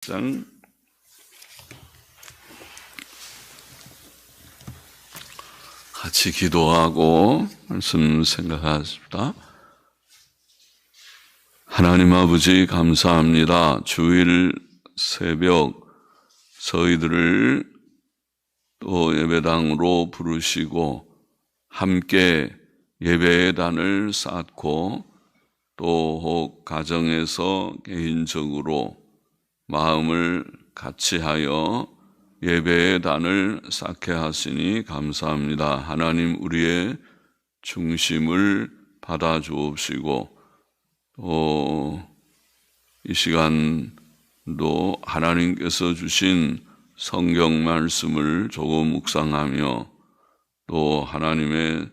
장 같이 기도하고 말씀 생각하십시다. 하나님 아버지 감사합니다. 주일 새벽 저희들을 또 예배당으로 부르시고 함께 예배의 단을 쌓고 또 혹 가정에서 개인적으로 마음을 같이하여 예배의 단을 쌓게 하시니 감사합니다. 하나님 우리의 중심을 받아 주옵시고 또 이 시간도 하나님께서 주신 성경 말씀을 조금 묵상하며 또 하나님의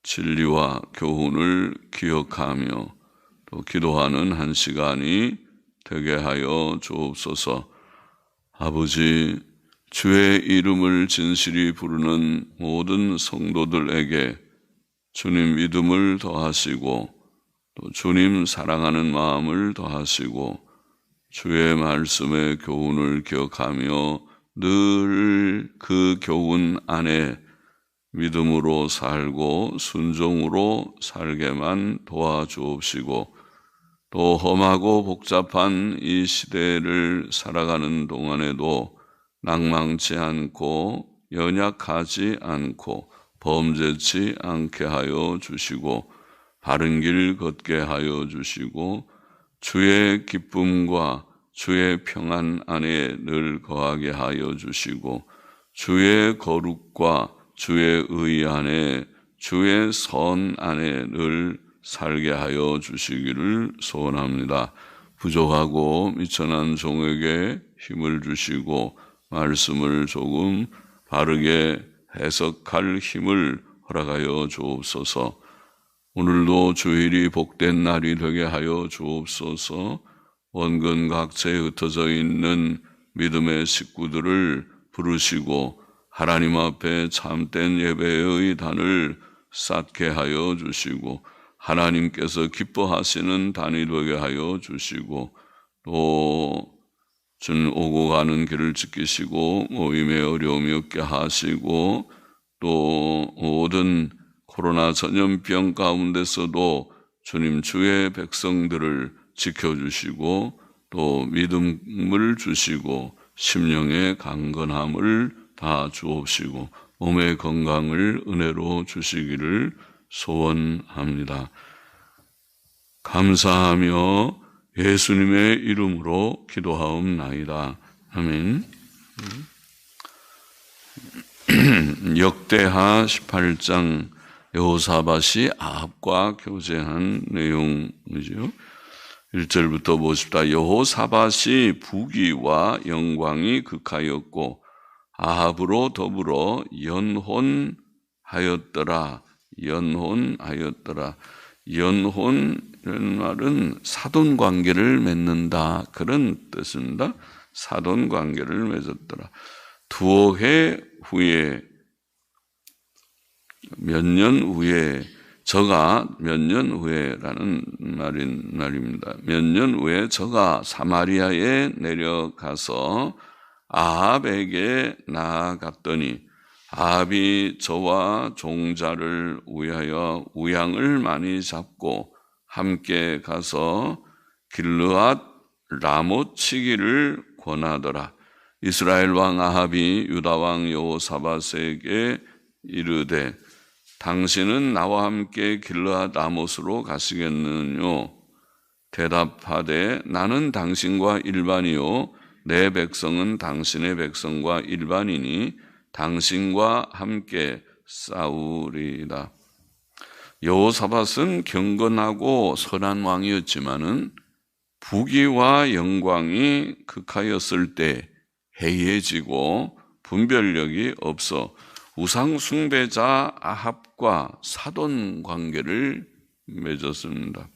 진리와 교훈을 기억하며 또 기도하는 한 시간이 되게 하여 주옵소서. 아버지, 주의 이름을 진실이 부르는 모든 성도들에게 주님 믿음을 더하시고 또 주님 사랑하는 마음을 더하시고 주의 말씀의 교훈을 기억하며 늘 그 교훈 안에 믿음으로 살고 순종으로 살게만 도와주옵시고 또 험하고 복잡한 이 시대를 살아가는 동안에도 낭망치 않고 연약하지 않고 범죄치 않게 하여 주시고 바른 길 걷게 하여 주시고 주의 기쁨과 주의 평안 안에 늘 거하게 하여 주시고 주의 거룩과 주의 의 안에 주의 선 안에 늘 살게 하여 주시기를 소원합니다. 부족하고 미천한 종에게 힘을 주시고 말씀을 조금 바르게 해석할 힘을 허락하여 주옵소서. 오늘도 주일이 복된 날이 되게 하여 주옵소서. 원근 각처에 흩어져 있는 믿음의 식구들을 부르시고 하나님 앞에 참된 예배의 단을 쌓게 하여 주시고 하나님께서 기뻐하시는 단이 되게 하여 주시고 또 주는 오고 가는 길을 지키시고 모임의 어려움이 없게 하시고 또 모든 코로나 전염병 가운데서도 주님 주의 백성들을 지켜주시고 또 믿음을 주시고 심령의 강건함을 다 주옵시고 몸의 건강을 은혜로 주시기를 소원합니다. 감사하며 예수님의 이름으로 기도하옵나이다. 아멘. 역대하 18장 여호사밧이 아합과 교제한 내용이죠. 1절부터 보십시다. 여호사밧이 부귀와 영광이 극하였고 아합으로 더불어 연혼하였더라. 연혼이라는 말은 사돈관계를 맺는다 그런 뜻입니다. 사돈관계를 맺었더라. 두어 해 후에 몇 년 후에 저가 몇 년 후에라는 말입니다. 몇 년 후에 저가 사마리아에 내려가서 아합에게 나아갔더니 아합이 저와 종자를 위하여 우양을 많이 잡고 함께 가서 길르앗 라못 치기를 권하더라. 이스라엘 왕 아합이 유다 왕 여호사밧에게 이르되 당신은 나와 함께 길르앗 라못으로 가시겠느뇨? 대답하되 나는 당신과 일반이요 내 백성은 당신의 백성과 일반이니 당신과 함께 싸우리이다. 여호사밧은 경건하고 선한 왕이었지만은 부귀와 영광이 극하였을 때 해이해지고 분별력이 없어 우상 숭배자 아합과 사돈 관계를 맺었습니다.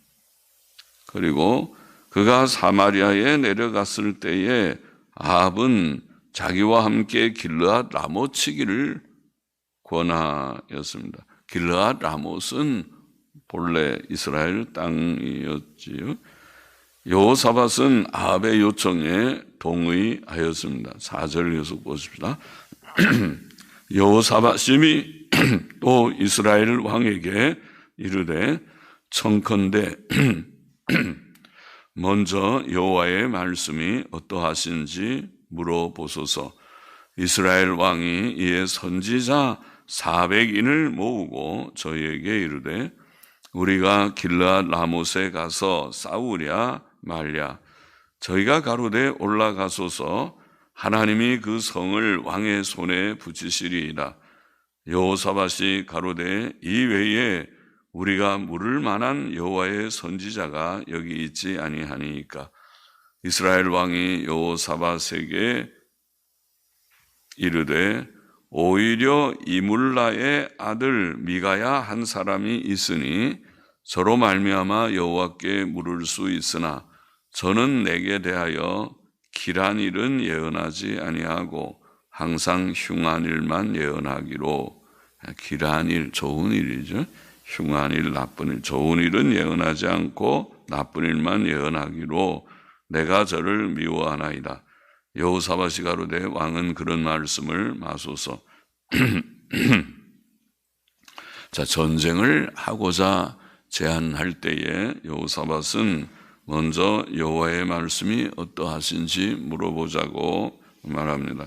그리고 그가 사마리아에 내려갔을 때에 아합은 자기와 함께 길르앗 라못 치기를 권하였습니다. 길르앗 라못은 본래 이스라엘 땅이었지요. 여호사밧은 아합의 요청에 동의하였습니다. 4절 계속 보십시다. 여호사밧이 또 이스라엘 왕에게 이르되 청컨대 먼저 여호와의 말씀이 어떠하신지 물어보소서. 이스라엘 왕이 이에 선지자 400인을 모으고 저희에게 이르되 우리가 길르앗 라못에 가서 싸우랴 말랴. 저희가 가로되 올라가소서. 하나님이 그 성을 왕의 손에 붙이시리이다. 여호사밧이 가로되 이 외에 우리가 물을 만한 여호와의 선지자가 여기 있지 아니하니이까. 이스라엘 왕이 여호사밧에게 이르되 오히려 이물라의 아들 미가야 한 사람이 있으니 저로 말미암아 여호와께 물을 수 있으나 저는 내게 대하여 길한 일은 예언하지 아니하고 항상 흉한 일만 예언하기로. 길한 일, 좋은 일이죠. 흉한 일, 나쁜 일, 좋은 일은 예언하지 않고 나쁜 일만 예언하기로 내가 저를 미워하나이다. 여호사밧이 가로되 왕은 그런 말씀을 마소서. 자, 전쟁을 하고자 제안할 때에 여호사밧은 먼저 여호와의 말씀이 어떠하신지 물어보자고 말합니다.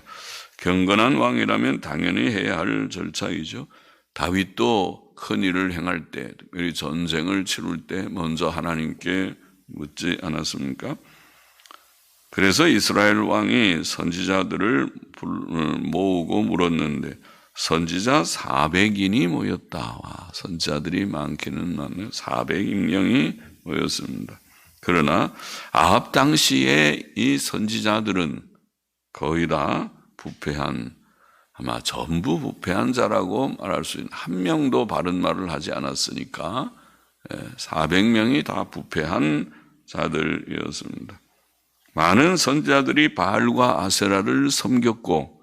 경건한 왕이라면 당연히 해야 할 절차이죠. 다윗도 큰 일을 행할 때, 특별히 전쟁을 치룰 때 먼저 하나님께 묻지 않았습니까? 그래서 이스라엘 왕이 선지자들을 모으고 물었는데 선지자 400인이 모였다. 와, 선지자들이 많기는 많네요. 400인명이 모였습니다. 그러나 아합 당시에 이 선지자들은 거의 다 부패한, 아마 전부 부패한 자라고 말할 수 있는, 한 명도 바른 말을 하지 않았으니까 400명이 다 부패한 자들이었습니다. 많은 선지자들이 바알과 아세라를 섬겼고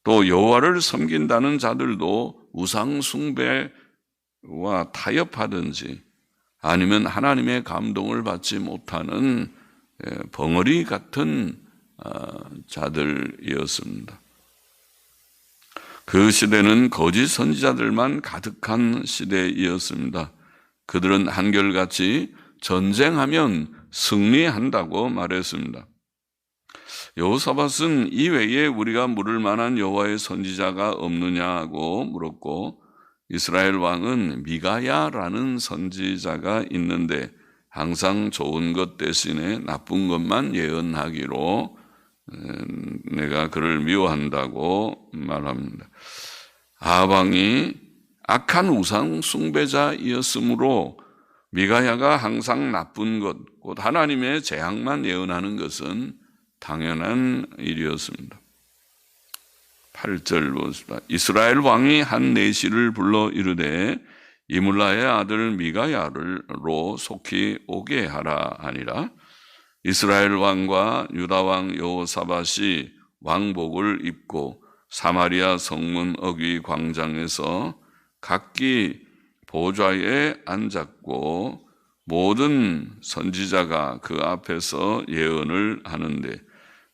또 여호와를 섬긴다는 자들도 우상 숭배와 타협하든지 아니면 하나님의 감동을 받지 못하는 벙어리 같은 자들이었습니다. 그 시대는 거짓 선지자들만 가득한 시대이었습니다. 그들은 한결같이 전쟁하면 승리한다고 말했습니다. 여호사밧은 이외에 우리가 물을 만한 여호와의 선지자가 없느냐고 물었고 이스라엘 왕은 미가야라는 선지자가 있는데 항상 좋은 것 대신에 나쁜 것만 예언하기로 내가 그를 미워한다고 말합니다. 아합 왕이 악한 우상 숭배자이었으므로 미가야가 항상 나쁜 것, 곧 하나님의 재앙만 예언하는 것은 당연한 일이었습니다. 8절 보십시다. 이스라엘 왕이 한 내시를 불러 이르되 이물라의 아들 미가야로 속히 오게 하라 하니라. 이스라엘 왕과 유다 왕 여호사밧이 왕복을 입고 사마리아 성문 어귀 광장에서 각기 보좌에 앉았고 모든 선지자가 그 앞에서 예언을 하는데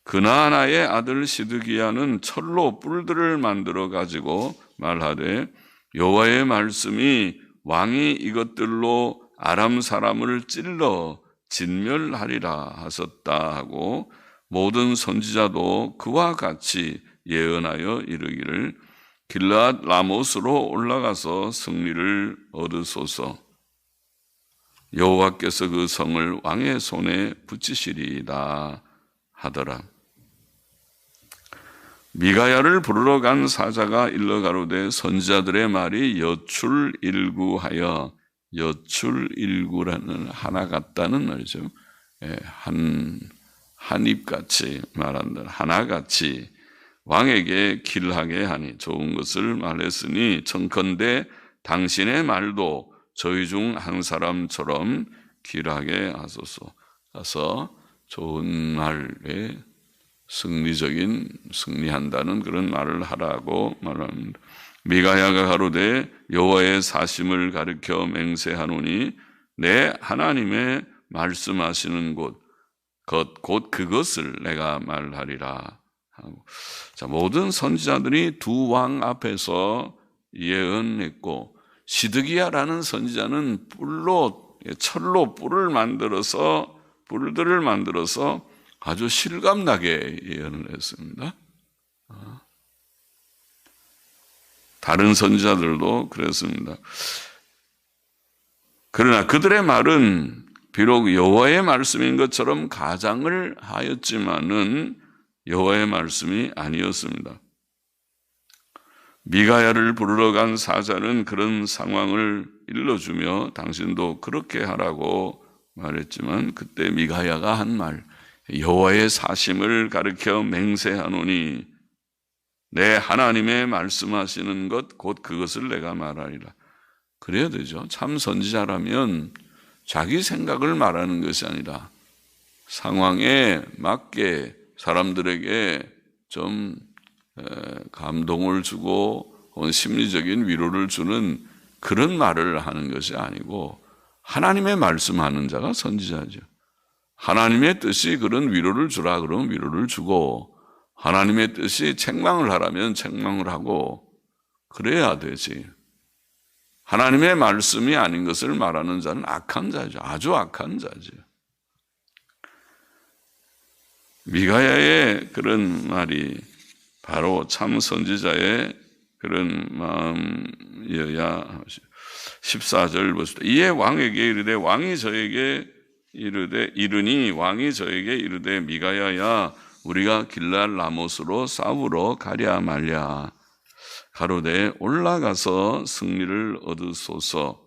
그나아나의 아들 시드기야는 철로 뿔들을 만들어 가지고 말하되 여호와의 말씀이 왕이 이것들로 아람 사람을 찔러 진멸하리라 하셨다 하고 모든 선지자도 그와 같이 예언하여 이르기를 길르앗 라못으로 올라가서 승리를 얻으소서. 여호와께서 그 성을 왕의 손에 붙이시리이다 하더라. 미가야를 부르러 간 사자가 일러 가로되 선지자들의 말이 여출일구하여, 여출일구라는 하나 같다는 말이죠. 한 입같이 말한다. 하나같이 왕에게 길하게 하니 좋은 것을 말했으니 청컨대 당신의 말도 저희 중 한 사람처럼 길하게 하소서. 가서 좋은 말에 승리한다는 그런 말을 하라고 말합니다. 미가야가 가로되 여호와의 사심을 가리켜 맹세하노니 내 하나님의 말씀하시는 곳 곧 그것을 내가 말하리라 하고. 자, 모든 선지자들이 두 왕 앞에서 예언했고, 시드기야라는 선지자는 철로 뿔들을 만들어서 아주 실감나게 예언을 했습니다. 다른 선지자들도 그랬습니다. 그러나 그들의 말은 비록 여호와의 말씀인 것처럼 가장을 하였지만은 여호와의 말씀이 아니었습니다. 미가야를 부르러 간 사자는 그런 상황을 일러주며 당신도 그렇게 하라고 말했지만, 그때 미가야가 한 말, 여호와의 사심을 가리켜 맹세하노니 내 하나님의 말씀하시는 것 곧 그것을 내가 말하리라. 그래야 되죠. 참 선지자라면 자기 생각을 말하는 것이 아니라 상황에 맞게 사람들에게 좀 감동을 주고 심리적인 위로를 주는 그런 말을 하는 것이 아니고, 하나님의 말씀하는 자가 선지자죠. 하나님의 뜻이 그런 위로를 주라 그러면 위로를 주고, 하나님의 뜻이 책망을 하라면 책망을 하고 그래야 되지. 하나님의 말씀이 아닌 것을 말하는 자는 악한 자죠. 아주 악한 자죠. 미가야의 그런 말이 바로 참 선지자의 그런 마음이어야. 14절 보시다. 이에 왕에게 이르되 왕이 저에게 이르니 왕이 저에게 이르되 미가야야 우리가 길랄 라못으로 싸우러 가랴 말랴. 가로되 올라가서 승리를 얻으소서.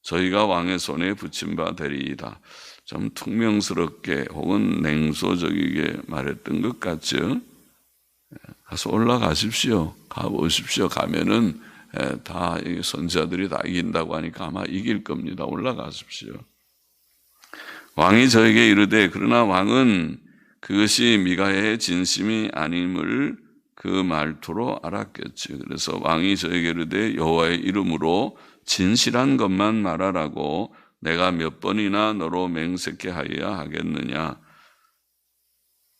저희가 왕의 손에 붙임 바 되리이다. 좀 퉁명스럽게 혹은 냉소적이게 말했던 것 같죠. 가서 올라가십시오. 가보십시오. 가면은 다 선지자들이 다 이긴다고 하니까 아마 이길 겁니다. 올라가십시오. 왕이 저에게 이르되, 그러나 왕은 그것이 미가야의 진심이 아님을 그 말투로 알았겠지. 그래서 왕이 저에게 이르되 여호와의 이름으로 진실한 것만 말하라고 내가 몇 번이나 너로 맹세케 하여야 하겠느냐.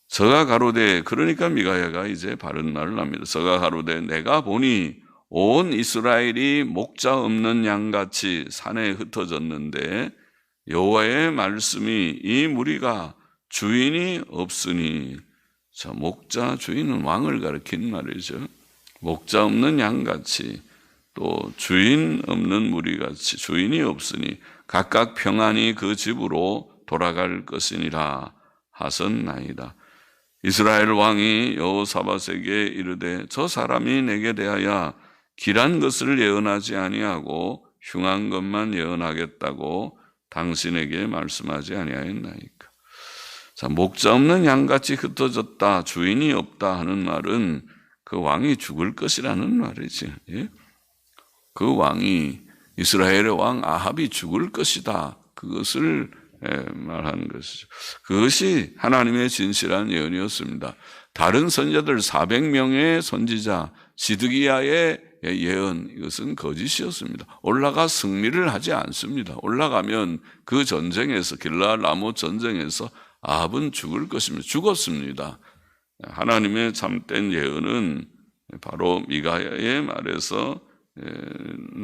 저가 가로되, 그러니까 미가야가 이제 바른 말을 합니다. 저가 가로되 내가 보니 온 이스라엘이 목자 없는 양같이 산에 흩어졌는데 여호와의 말씀이 이 무리가 주인이 없으니. 자, 목자, 주인은 왕을 가리킨 말이죠. 목자 없는 양같이, 또 주인 없는 무리같이, 주인이 없으니 각각 평안히 그 집으로 돌아갈 것이니라 하셨나이다. 이스라엘 왕이 여호사밧에게 이르되, 저 사람이 내게 대하여 길한 것을 예언하지 아니하고 흉한 것만 예언하겠다고 당신에게 말씀하지 아니하였나이까. 자, 목자 없는 양같이 흩어졌다, 주인이 없다 하는 말은 그 왕이 죽을 것이라는 말이지. 예? 그 왕이, 이스라엘의 왕 아합이 죽을 것이다, 그것을 말하는 것이죠. 그것이 하나님의 진실한 예언이었습니다. 다른 선지자들 400명의 선지자, 시드기야의 예언, 이것은 거짓이었습니다. 올라가 승리를 하지 않습니다. 올라가면 그 전쟁에서, 길랄 라못 전쟁에서 아합은 죽을 것입니다. 죽었습니다. 하나님의 참된 예언은 바로 미가야의 말에서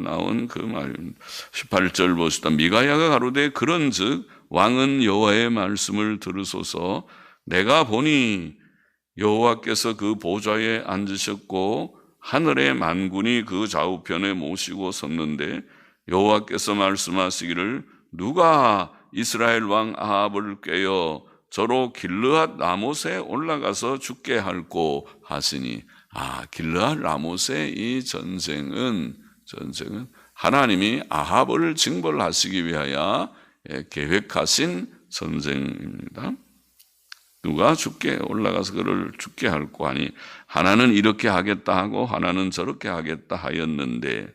나온 그 말입니다. 18절 보시다. 미가야가 가로되, 그런즉 왕은 여호와의 말씀을 들으소서. 내가 보니 여호와께서 그 보좌에 앉으셨고 하늘의 만군이 그 좌우편에 모시고 섰는데 여호와께서 말씀하시기를 누가 이스라엘 왕 아합을 꾀어 저로 길르앗 라못에 올라가서 죽게 할꼬 하시니. 길르앗 라못의 이 전쟁은 하나님이 아합을 징벌하시기 위하여 계획하신 전쟁입니다. 누가 올라가서 그를 죽게 할꼬 하니, 하나는 이렇게 하겠다 하고 하나는 저렇게 하겠다 하였는데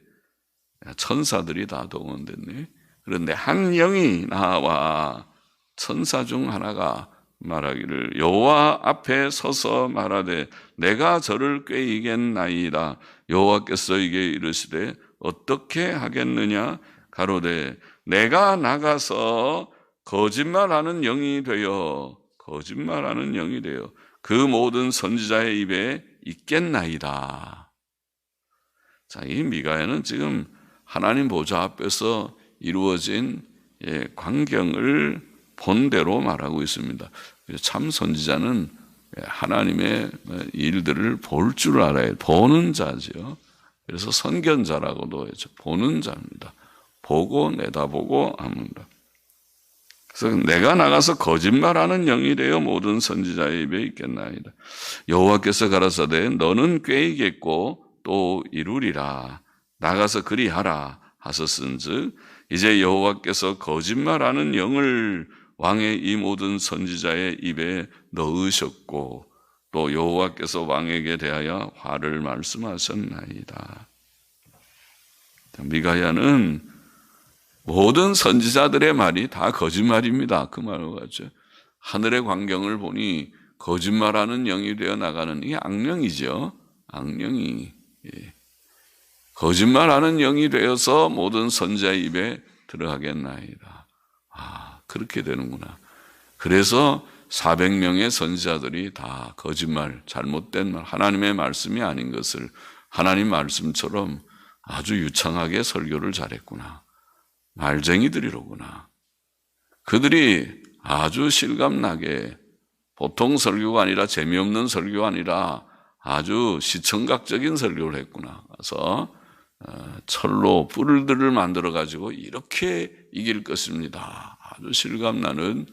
천사들이 다 동원됐네. 그런데 한 영이 나와 천사 중 하나가 말하기를 여호와 앞에 서서 말하되 내가 저를 꾀이겠나이다. 여호와께서 이게 이르시되 어떻게 하겠느냐. 가로되 내가 나가서 거짓말하는 영이 되어 거짓말하는 영이 되어 그 모든 선지자의 입에 있겠나이다. 자, 이 미가야는 지금 하나님 보좌 앞에서 이루어진 광경을 본대로 말하고 있습니다. 참 선지자는 하나님의 일들을 볼 줄 알아야 보는 자죠. 그래서 선견자라고도 했죠. 보는 자입니다. 보고 내다보고 합니다. 그래서 내가 나가서 거짓말하는 영이 되어 모든 선지자의 입에 있겠나이다. 여호와께서 가라사대 너는 꾀이겠고 또 이루리라. 나가서 그리하라 하셨은즉 이제 여호와께서 거짓말하는 영을 왕의 이 모든 선지자의 입에 넣으셨고 또 여호와께서 왕에게 대하여 화를 말씀하셨나이다. 미가야는 모든 선지자들의 말이 다 거짓말입니다. 그 말과 같죠. 하늘의 광경을 보니 거짓말하는 영이 되어 나가는 이게 악령이죠. 악령이 거짓말하는 영이 되어서 모든 선지자의 입에 들어가겠나이다. 아, 그렇게 되는구나. 그래서 400명의 선지자들이 다 거짓말, 잘못된 말, 하나님의 말씀이 아닌 것을 하나님 말씀처럼 아주 유창하게 설교를 잘했구나. 말쟁이들이로구나. 그들이 아주 실감나게 보통 설교가 아니라 재미없는 설교가 아니라 아주 시청각적인 설교를 했구나. 그래서 철로 뿔들을 만들어 가지고 이렇게 이길 것입니다. 아주 실감나는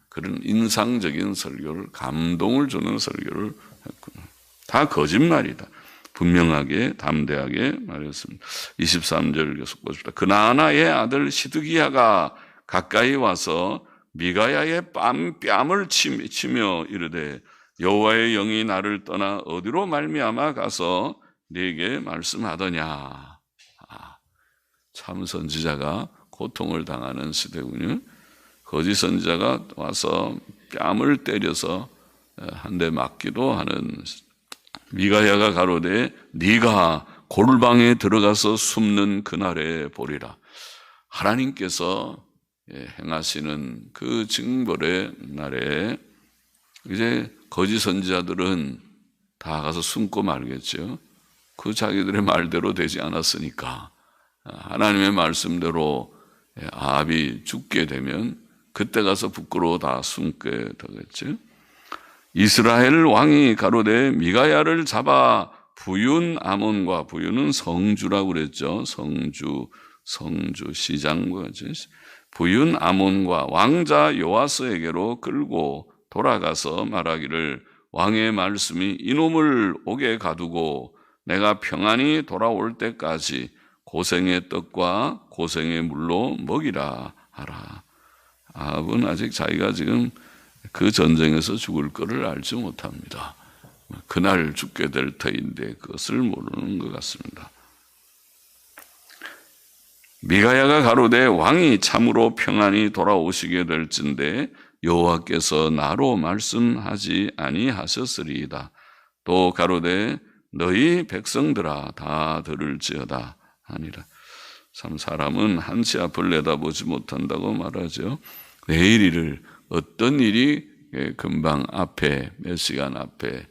그런 인상적인 설교를, 감동을 주는 설교를 했구나. 다 거짓말이다. 분명하게 담대하게 말했습니다. 23절 계속 보십시다. 그나아나의 아들 시드기야가 가까이 와서 미가야의 뺨을 치며 이르되 여호와의 영이 나를 떠나 어디로 말미암아 가서 네게 말씀하더냐. 참 선지자가 고통을 당하는 시대군요. 거짓 선지자가 와서 뺨을 때려서 한 대 맞기도 하는. 미가야가 가로되 네가 골방에 들어가서 숨는 그날에 보리라. 하나님께서 행하시는 그 징벌의 날에 이제 거짓 선지자들은 다 가서 숨고 말겠죠. 그 자기들의 말대로 되지 않았으니까 하나님의 말씀대로 아합이 죽게 되면 그때 가서 부끄러워 다 숨게 되겠죠. 이스라엘 왕이 가로되 미가야를 잡아 부윤 아몬과, 부윤은 성주라고 그랬죠. 성주 시장과 같이 부윤 아몬과 왕자 요아스에게로 끌고 돌아가서 말하기를 왕의 말씀이 이놈을 옥에 가두고 내가 평안히 돌아올 때까지 고생의 떡과 고생의 물로 먹이라 하라. 아합은 아직 자기가 지금 그 전쟁에서 죽을 것을 알지 못합니다. 그날 죽게 될 터인데 그것을 모르는 것 같습니다. 미가야가 가로되 왕이 참으로 평안히 돌아오시게 될진데 여호와께서 나로 말씀하지 아니하셨으리이다. 또 가로되 너희 백성들아 다 들을지어다 하니라. 참 사람은 한치 앞을 내다보지 못한다고 말하죠. 내일 일을 어떤 일이 금방 앞에 몇 시간 앞에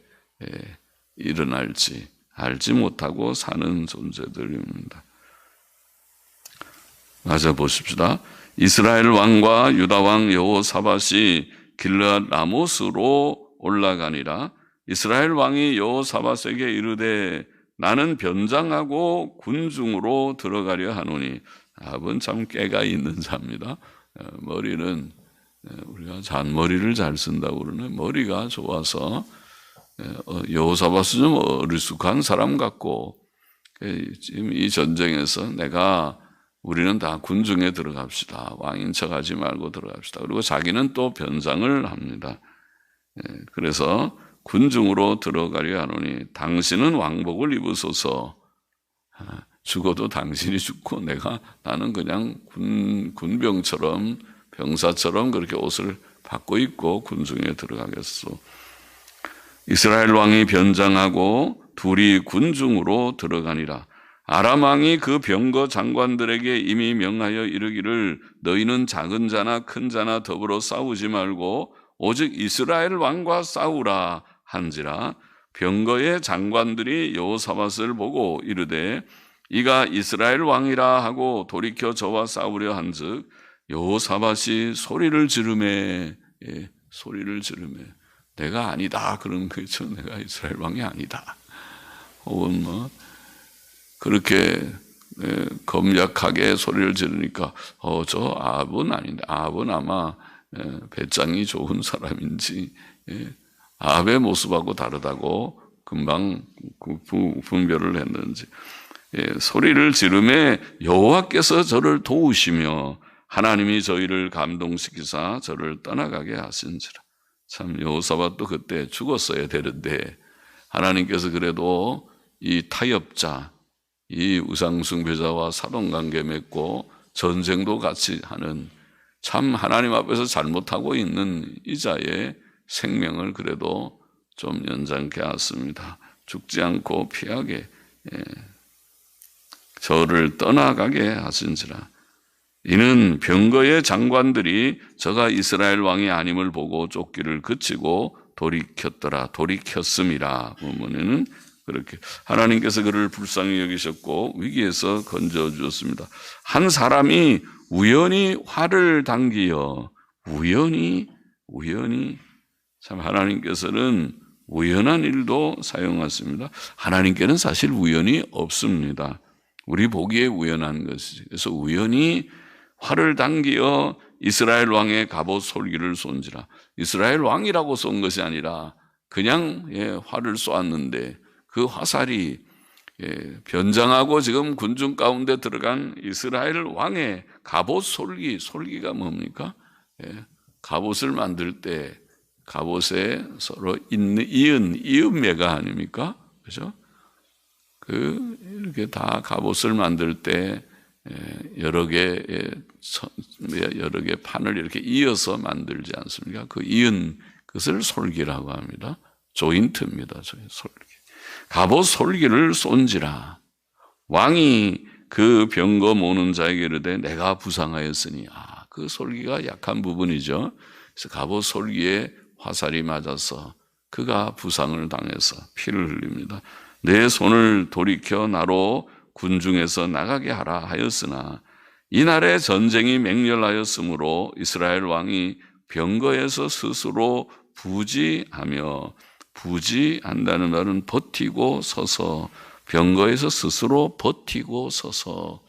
일어날지 알지 못하고 사는 존재들입니다. 맞아 보십시다. 이스라엘 왕과 유다 왕 여호사밧이 길르앗 라모스로 올라가니라. 이스라엘 왕이 여호사밧에게 이르되 나는 변장하고 군중으로 들어가려 하노니. 아합은 참 깨가 있는 자입니다. 머리는 우리가 잔머리를 잘 쓴다고 그러네. 머리가 좋아서 여호사밧은 좀 어리숙한 사람 같고 지금 이 전쟁에서 우리는 다 군중에 들어갑시다. 왕인 척하지 말고 들어갑시다. 그리고 자기는 또 변장을 합니다. 그래서 군중으로 들어가려 하노니 당신은 왕복을 입으소서. 죽어도 당신이 죽고 나는 그냥 군병처럼 병사처럼 그렇게 옷을 받고 입고 군중에 들어가겠소. 이스라엘 왕이 변장하고 둘이 군중으로 들어가니라. 아람 왕이 그 병거 장관들에게 이미 명하여 이르기를 너희는 작은 자나 큰 자나 더불어 싸우지 말고 오직 이스라엘 왕과 싸우라 한지라. 병거의 장관들이 여호사밧을 보고 이르되 이가 이스라엘 왕이라 하고 돌이켜 저와 싸우려 한즉 여호사밧이 소리를 지르매, 소리를 지르매, 내가 아니다 그런 거죠. 내가 이스라엘 왕이 아니다. 혹은 뭐 그렇게 검약하게 소리를 지르니까 저 아합은 아닌데, 아합은 아마 배짱이 좋은 사람인지 아합의 모습하고 다르다고 금방 분별을 했는지 소리를 지르매 여호와께서 저를 도우시며 하나님이 저희를 감동시키사 저를 떠나가게 하신지라. 참 여호사밧도 그때 죽었어야 되는데 하나님께서 그래도 이 타협자, 이 우상숭배자와 사돈관계 맺고 전쟁도 같이 하는 참 하나님 앞에서 잘못하고 있는 이자의 생명을 그래도 좀 연장케 하였습니다. 죽지 않고 피하게 저를 떠나가게 하신지라. 이는 병거의 장관들이 저가 이스라엘 왕이 아님을 보고 쫓기를 그치고 돌이켰더라. 돌이켰음이라. 본문에는 그렇게 하나님께서 그를 불쌍히 여기셨고 위기에서 건져 주셨습니다. 한 사람이 우연히 활을 당기어 우연히 참 하나님께서는 우연한 일도 사용하십니다. 하나님께는 사실 우연이 없습니다. 우리 보기에 우연한 것이죠. 그래서 우연히 활을 당기어 이스라엘 왕의 갑옷 솔기를 쏜지라. 이스라엘 왕이라고 쏜 것이 아니라 그냥 활을 쏘았는데 그 화살이 변장하고 지금 군중 가운데 들어간 이스라엘 왕의 갑옷 솔기가 뭡니까? 갑옷을 만들 때 갑옷에 서로 이은매가 아닙니까? 그죠? 이렇게 다 갑옷을 만들 때 여러 개 판을 이렇게 이어서 만들지 않습니까? 그 이은 것을 솔기라고 합니다. 조인트입니다. 솔기. 갑옷 솔기를 쏜지라. 왕이 그 병거 모는 자에게 이르되 내가 부상하였으니, 그 솔기가 약한 부분이죠. 그래서 갑옷 솔기에 화살이 맞아서 그가 부상을 당해서 피를 흘립니다. 내 손을 돌이켜 나로 군중에서 나가게 하라 하였으나 이날에 전쟁이 맹렬하였으므로 이스라엘 왕이 병거에서 스스로 부지하며, 부지한다는 말은 버티고 서서, 병거에서 스스로 버티고 서서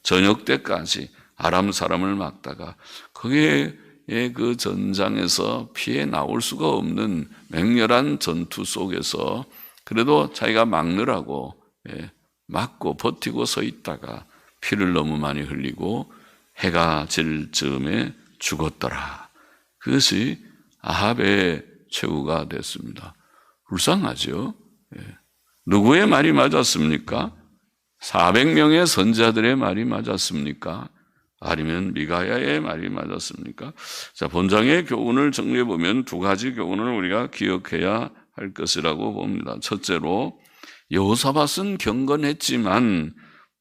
저녁 때까지 아람 사람을 막다가 거기에 그 전장에서 피해 나올 수가 없는 맹렬한 전투 속에서 그래도 자기가 막느라고 막고 버티고 서 있다가 피를 너무 많이 흘리고 해가 질 즈음에 죽었더라. 그것이 아합의 최후가 됐습니다. 불쌍하죠. 누구의 말이 맞았습니까? 400명의 선지자들의 말이 맞았습니까? 아니면 미가야의 말이 맞았습니까? 자, 본장의 교훈을 정리해 보면 두 가지 교훈을 우리가 기억해야 할 것이라고 봅니다. 첫째로 여호사밧은 경건했지만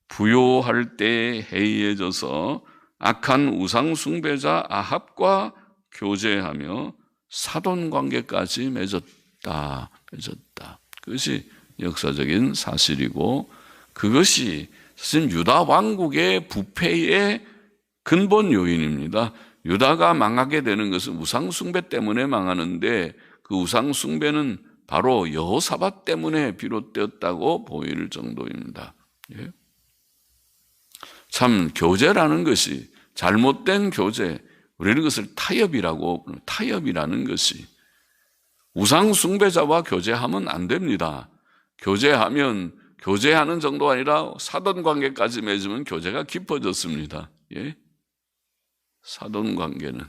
부요할 때 해이해져서 악한 우상 숭배자 아합과 교제하며 사돈 관계까지 맺었다. 그것이 역사적인 사실이고 그것이 사실 유다 왕국의 부패의 근본 요인입니다. 유다가 망하게 되는 것은 우상 숭배 때문에 망하는데 그 우상 숭배는 바로 여호사밧 때문에 비롯되었다고 보일 정도입니다. 참 교제라는 것이 잘못된 교제, 우리는 그것을 타협이라는 것이 우상 숭배자와 교제하면 안 됩니다. 교제하는 정도가 아니라 사돈 관계까지 맺으면 교제가 깊어졌습니다. 사돈 관계는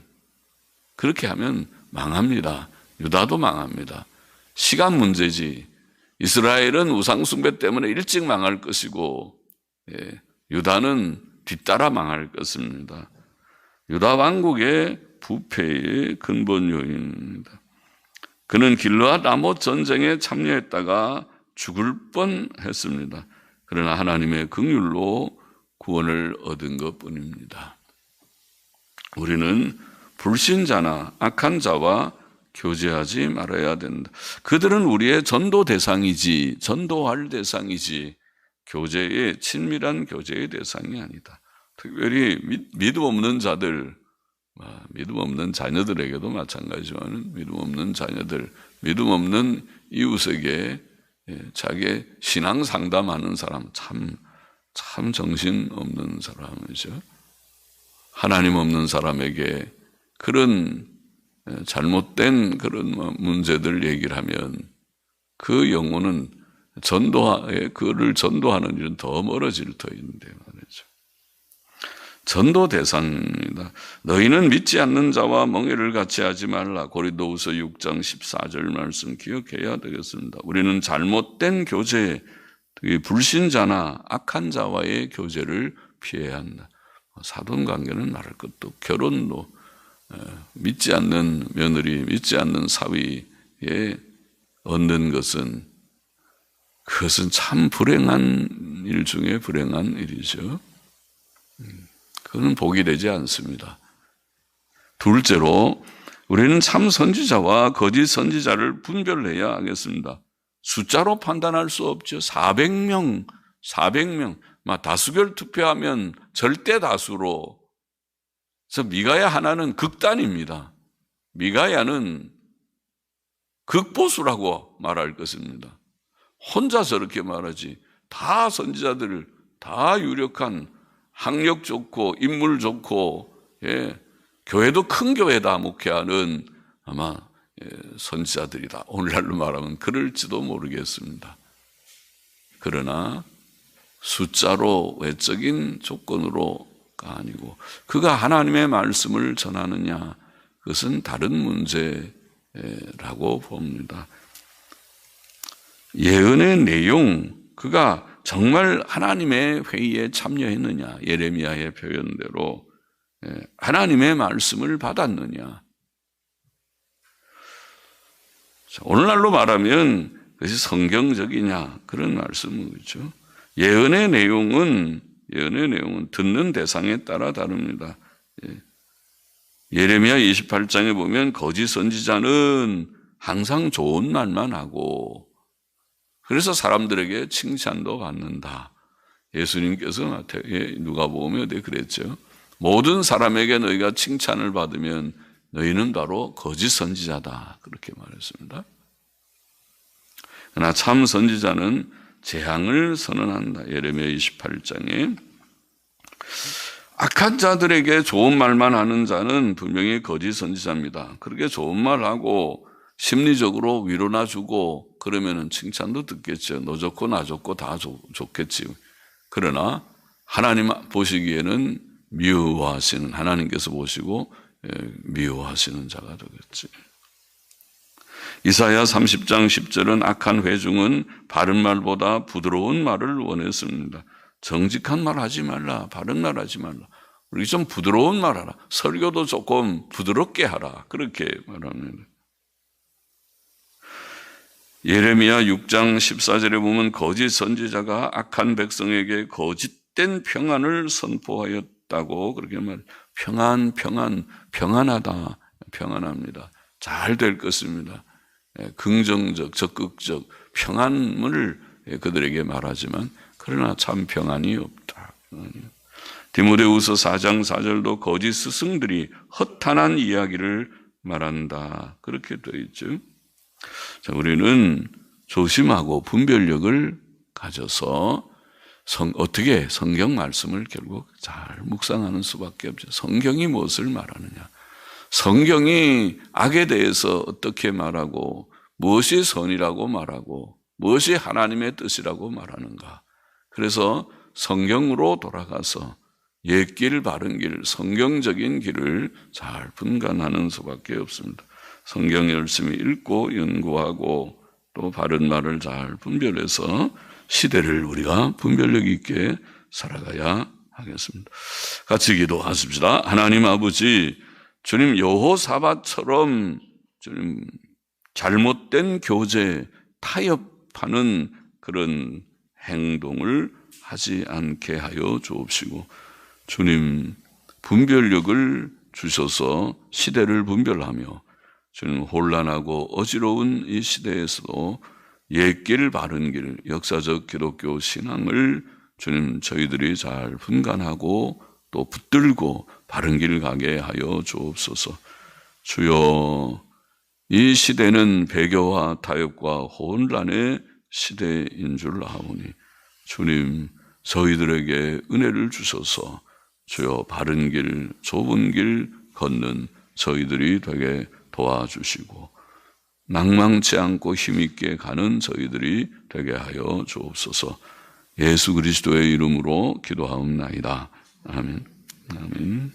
그렇게 하면 망합니다. 유다도 망합니다. 시간 문제지. 이스라엘은 우상 숭배 때문에 일찍 망할 것이고 유다는 뒤따라 망할 것입니다. 유다 왕국의 부패의 근본 요인입니다. 그는 길르앗 라못 전쟁에 참여했다가 죽을 뻔했습니다. 그러나 하나님의 긍휼로 구원을 얻은 것뿐입니다. 우리는 불신자나 악한 자와 교제하지 말아야 된다. 그들은 우리의 전도 대상이지, 전도할 대상이지, 교제의 친밀한 교제의 대상이 아니다. 특별히 믿음 없는 자들, 믿음 없는 자녀들에게도 마찬가지지만 믿음 없는 자녀들, 믿음 없는 이웃에게 자기 신앙 상담하는 사람, 참 정신 없는 사람이죠. 하나님 없는 사람에게 그런 잘못된 그런 문제들 얘기를 하면 그 영혼은 그를 전도하는 일은 더 멀어질 터인데 말이죠. 전도 대상입니다. 너희는 믿지 않는 자와 멍에를 같이 하지 말라. 고린도후서 6장 14절 말씀 기억해야 되겠습니다. 우리는 잘못된 교제, 불신자나 악한 자와의 교제를 피해야 한다. 사돈관계는 말할 것도 없고 결혼도 믿지 않는 며느리, 믿지 않는 사위에 얻는 것은 그것은 참 불행한 일 중에 불행한 일이죠. 그건 복이 되지 않습니다. 둘째로 우리는 참 선지자와 거짓 선지자를 분별해야 하겠습니다. 숫자로 판단할 수 없죠. 400명, 다수결 투표하면 절대 다수로. 그래서 미가야 하나는 극단입니다. 미가야는 극보수라고 말할 것입니다. 혼자 저렇게 말하지. 다 선지자들을 다 유력한 학력 좋고 인물 좋고 교회도 큰 교회다 목회하는 아마 선지자들이다. 오늘날로 말하면 그럴지도 모르겠습니다. 그러나 숫자로 외적인 조건으로가 아니고 그가 하나님의 말씀을 전하느냐 그것은 다른 문제라고 봅니다. 예언의 내용 그가 정말 하나님의 회의에 참여했느냐 예레미야의 표현대로 하나님의 말씀을 받았느냐. 오늘날로 말하면 그것이 성경적이냐 그런 말씀이죠. 예언의 내용은 듣는 대상에 따라 다릅니다. 예레미야 28장에 보면 거짓 선지자는 항상 좋은 말만 하고 그래서 사람들에게 칭찬도 받는다. 예수님께서 누가복음에 그랬죠. 모든 사람에게 너희가 칭찬을 받으면 너희는 바로 거짓 선지자다. 그렇게 말했습니다. 그러나 참 선지자는 재앙을 선언한다. 예레미야 28장에 악한 자들에게 좋은 말만 하는 자는 분명히 거짓 선지자입니다. 그렇게 좋은 말하고 심리적으로 위로나 주고 그러면은 칭찬도 듣겠죠. 너 좋고 나 좋고 다 좋겠지. 그러나 하나님 보시기에는 미워하시는 하나님께서 보시고 미워하시는 자가 되겠지. 이사야 30장 10절은 악한 회중은 바른 말보다 부드러운 말을 원했습니다. 정직한 말 하지 말라. 바른 말 하지 말라. 우리 좀 부드러운 말 하라. 설교도 조금 부드럽게 하라. 그렇게 말합니다. 예레미야 6장 14절에 보면 거짓 선지자가 악한 백성에게 거짓된 평안을 선포하였다고 그렇게 말해요. 평안하다. 평안합니다. 잘 될 것입니다. 긍정적, 적극적 평안을 그들에게 말하지만 그러나 참 평안이 없다. 디모데후서 4장 4절도 거짓 스승들이 허탄한 이야기를 말한다. 그렇게 되어 있죠. 자, 우리는 조심하고 분별력을 가져서 어떻게 성경 말씀을 결국 잘 묵상하는 수밖에 없죠. 성경이 무엇을 말하느냐. 성경이 악에 대해서 어떻게 말하고 무엇이 선이라고 말하고 무엇이 하나님의 뜻이라고 말하는가. 그래서 성경으로 돌아가서 옛길 바른 길 성경적인 길을 잘 분간하는 수밖에 없습니다. 성경 열심히 읽고 연구하고 또 바른 말을 잘 분별해서 시대를 우리가 분별력 있게 살아가야 하겠습니다. 같이 기도하십시다. 하나님 아버지, 주님 여호사밧처럼 주님 잘못된 교제, 타협하는 그런 행동을 하지 않게 하여 주옵시고 주님 분별력을 주셔서 시대를 분별하며 주님 혼란하고 어지러운 이 시대에서도 옛길 바른 길, 역사적 기독교 신앙을 주님 저희들이 잘 분간하고 또 붙들고 바른 길 가게 하여 주옵소서. 주여, 이 시대는 배교와 타협과 혼란의 시대인 줄 아오니 주님 저희들에게 은혜를 주셔서 주여 바른 길, 좁은 길 걷는 저희들이 되게 도와주시고 낭망치 않고 힘있게 가는 저희들이 되게 하여 주옵소서. 예수 그리스도의 이름으로 기도하옵나이다. 아멘. 아멘.